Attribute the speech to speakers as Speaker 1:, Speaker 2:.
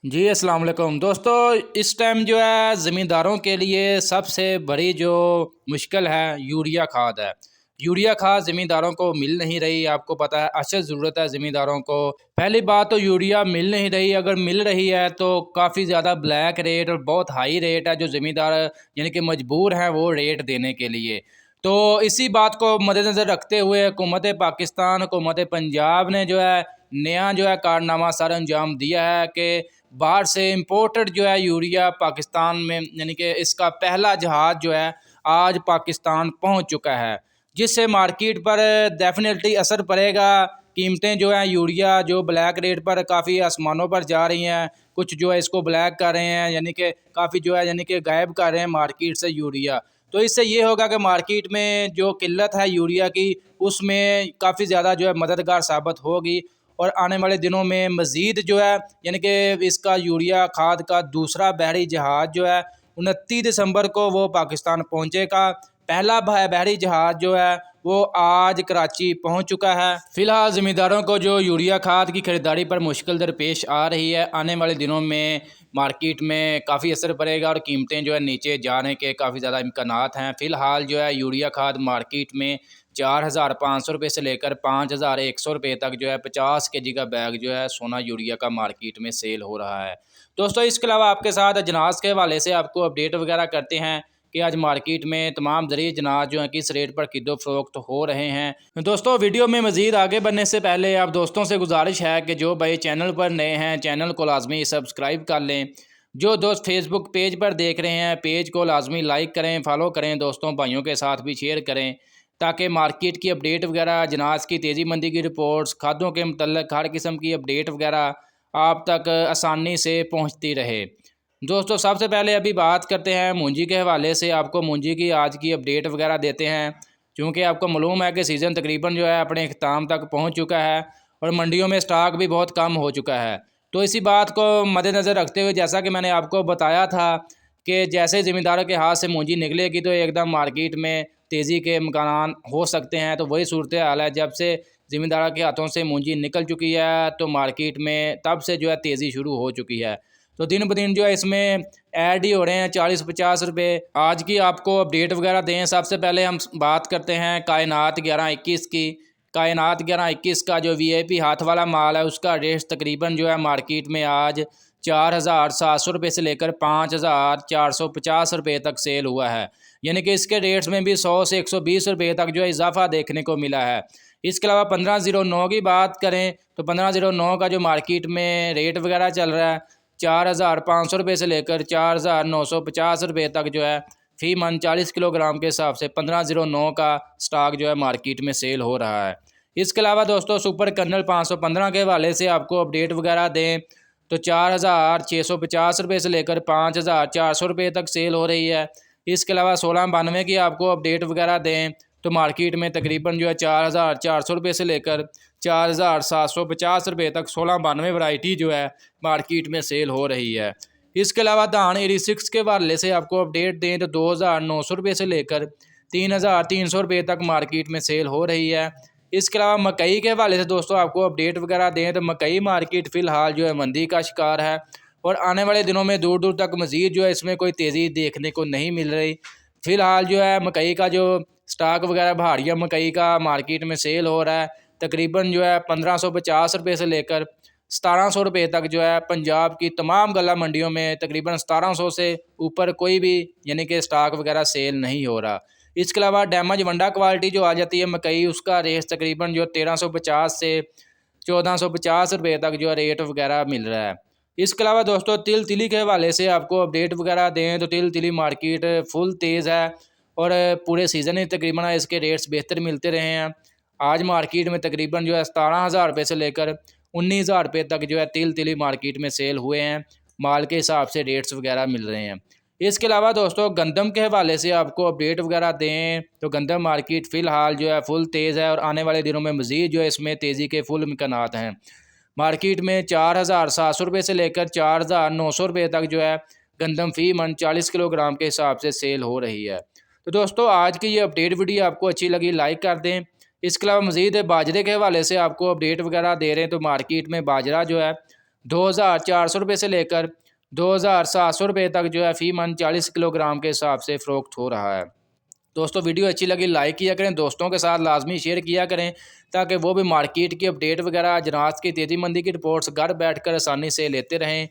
Speaker 1: जी अस्सलाम वालेकुम दोस्तों। इस टाइम जो है ज़मींदारों के लिए सबसे बड़ी जो मुश्किल है यूरिया खाद है। यूरिया खाद ज़मींदारों को मिल नहीं रही, आपको पता है अशद ज़रूरत है ज़मींदारों को। पहली बात तो यूरिया मिल नहीं रही, अगर मिल रही है तो काफ़ी ज़्यादा ब्लैक रेट और बहुत हाई रेट है जो ज़मींदार यानी कि मजबूर हैं वो रेट देने के लिए। तो इसी बात को मद्देनज़र रखते हुए हुकूमत पाकिस्तान, हुकूमत पंजाब ने जो है नया जो है कारनामा सर अंजाम दिया है कि बाहर से इम्पोर्टेड जो है यूरिया पाकिस्तान में यानी कि इसका पहला जहाज़ जो है आज पाकिस्तान पहुंच चुका है, जिससे मार्केट पर डेफिनेटली असर पड़ेगा। कीमतें जो है यूरिया जो ब्लैक रेट पर काफ़ी आसमानों पर जा रही हैं, कुछ जो है इसको ब्लैक कर रहे हैं यानी कि काफ़ी जो है यानी कि गायब कर रहे हैं मार्केट से यूरिया। तो इससे ये होगा कि मार्केट में जो किल्लत है यूरिया की उसमें काफ़ी ज़्यादा जो है मददगार साबित होगी। और आने वाले दिनों में मज़ीद जो है यानी कि इसका यूरिया खाद का दूसरा बहरी जहाज़ जो है 29 दिसंबर को वो पाकिस्तान पहुँचेगा। पहला बहरी जहाज़ जो है वो आज कराची पहुंच चुका है। फिलहाल ज़मींदारों को जो यूरिया खाद की खरीदारी पर मुश्किल दरपेश आ रही है, आने वाले दिनों में मार्केट में काफ़ी असर पड़ेगा और कीमतें जो है नीचे जाने के काफ़ी ज़्यादा इम्कानात हैं। फ़िलहाल जो है यूरिया खाद मार्केट में 4,500 रुपये से लेकर 5,100 रुपये तक जो है 50 kg का बैग जो है सोना यूरिया का मार्केट में सेल हो रहा है। दोस्तों इसके अलावा आपके साथ अजनास के हवाले से आपको अपडेट वगैरह करते हैं कि आज मार्केट में तमाम ज़रिए जनाज जो हैं किस रेट पर खरीदो फरोख्त हो रहे हैं। दोस्तों वीडियो में मज़ीद आगे बढ़ने से पहले आप दोस्तों से गुजारिश है कि जो भाई चैनल पर नए हैं चैनल को लाजमी सब्सक्राइब कर लें। जो दोस्त फेसबुक पेज पर देख रहे हैं पेज को लाजमी लाइक करें, फॉलो करें, दोस्तों भाइयों के साथ भी शेयर करें ताकि मार्केट की अपडेट वगैरह, जनाज की तेज़ी मंदी की रिपोर्ट्स, खादों के मतलब हर किस्म की अपडेट वगैरह आप तक आसानी से पहुँचती रहे। दोस्तों सबसे पहले अभी बात करते हैं मूंजी के हवाले से, आपको मूंजी की आज की अपडेट वगैरह देते हैं। क्योंकि आपको मालूम है कि सीज़न तकरीबन जो है अपने अख्ताम तक पहुंच चुका है और मंडियों में स्टॉक भी बहुत कम हो चुका है। तो इसी बात को मद्देनज़र रखते हुए जैसा कि मैंने आपको बताया था कि जैसे ज़मींदारों के हाथ से मूंजी निकलेगी तो एकदम मार्केट में तेज़ी के इम्कान हो सकते हैं। तो वही सूरत हाल है, जब से ज़मींदारों के हाथों से मूंजी निकल चुकी है तो मार्केट में तब से जो है तेज़ी शुरू हो चुकी है। तो दिन ब दिन जो है इसमें ऐड ही हो रहे हैं 40-50 रुपये। आज की आपको अपडेट वगैरह दें, सबसे पहले हम बात करते हैं कायनात 1121 की। कायनात 1121 का जो वीआईपी हाथ वाला माल है उसका रेट तकरीबन जो है मार्केट में आज 4,700 रुपये से लेकर 5,450 रुपये तक सेल हुआ है। यानी कि इसके रेट्स में भी 100 से 120 रुपये तक जो है इजाफा देखने को मिला है। इसके अलावा 1509 की बात करें तो 1509 का जो मार्केट में रेट वगैरह चल रहा है 4,500 रुपये से लेकर 4,950 रुपये तक जो है फ़ी मन 40 किलोग्राम के हिसाब से 1509 का स्टॉक जो है मार्केट में सेल हो रहा है। इसके अलावा दोस्तों सुपर कर्नल 515 के हवाले से आपको अपडेट वगैरह दें तो 4,650 रुपये से लेकर 5,400 रुपये तक सेल हो रही है। इसके अलावा 1692 की आपको अपडेट वगैरह दें तो मार्केट में तकरीबन जो है 4,400 रुपये से लेकर 4,750 रुपये तक 1692 वैरायटी जो है मार्केट में सेल हो रही है। इसके अलावा धान 86 के हवाले से आपको अपडेट दें तो 2,900 रुपये से लेकर 3,300 रुपये तक मार्केट में सेल हो रही है। इसके अलावा मकई के हवाले से दोस्तों आपको अपडेट वगैरह दें तो मकई मार्केट फ़िलहाल जो है मंदी का शिकार है और आने वाले दिनों में दूर दूर तक मज़ीद जो है इसमें कोई तेज़ी देखने को नहीं मिल रही। फ़िलहाल जो है मकई का जो स्टॉक वगैरह भारिया मकई का मार्केट में सेल हो रहा है तकरीबन जो है 1550 रुपये से लेकर 1700 रुपये तक जो है पंजाब की तमाम गला मंडियों में तकरीबन 1700 से ऊपर कोई भी यानी कि स्टॉक वगैरह सेल नहीं हो रहा। इसके अलावा डैमेज वंडा क्वालिटी जो आ जाती है मकई उसका रेट तकरीबन जो 1350 से 1450 रुपये तक जो है रेट वगैरह मिल रहा है। इसके अलावा दोस्तों तिल तिली के हवाले से आपको अपडेट वगैरह दें तो तिल तिली मार्केट फुल तेज़ है और पूरे सीज़न ही तकरीबन इसके रेट्स बेहतर मिलते रहे हैं। आज मार्केट में तकरीबन जो है 17,000 रुपये से लेकर 19,000 रुपये तक जो है तिल तिली मार्केट में सेल हुए हैं। माल के हिसाब से रेट्स वगैरह मिल रहे हैं। इसके अलावा दोस्तों गंदम के हवाले से आपको अपडेट वगैरह दें तो गंदम मार्केट फ़िलहाल जो है फुल तेज़ है और आने वाले दिनों में मज़ीद जो है इसमें तेज़ी के फुल इम्कानात हैं। मार्केट में 4,700 रुपये से लेकर 4,900 रुपये तक जो है गंदम फ़ी मन 40 किलोग्राम के हिसाब से सेल हो रही है। तो दोस्तों आज की ये अपडेट वीडियो आपको अच्छी लगी लाइक कर दें। इसके अलावा मज़ीद बाजरे के हवाले से आपको अपडेट वगैरह दे रहे हैं तो मार्केट में बाजरा जो है 2,400 रुपये से लेकर 2,700 रुपये तक जो है फ़ी मन 40 किलोग्राम के हिसाब से फ़रोख्त हो रहा है। दोस्तों वीडियो अच्छी लगी लाइक किया करें, दोस्तों के साथ लाजमी शेयर किया करें ताकि वो भी मार्केट की अपडेट वगैरह, अजनास की तेज़ी मंदी की रिपोर्ट्स घर बैठकर आसानी से लेते रहें।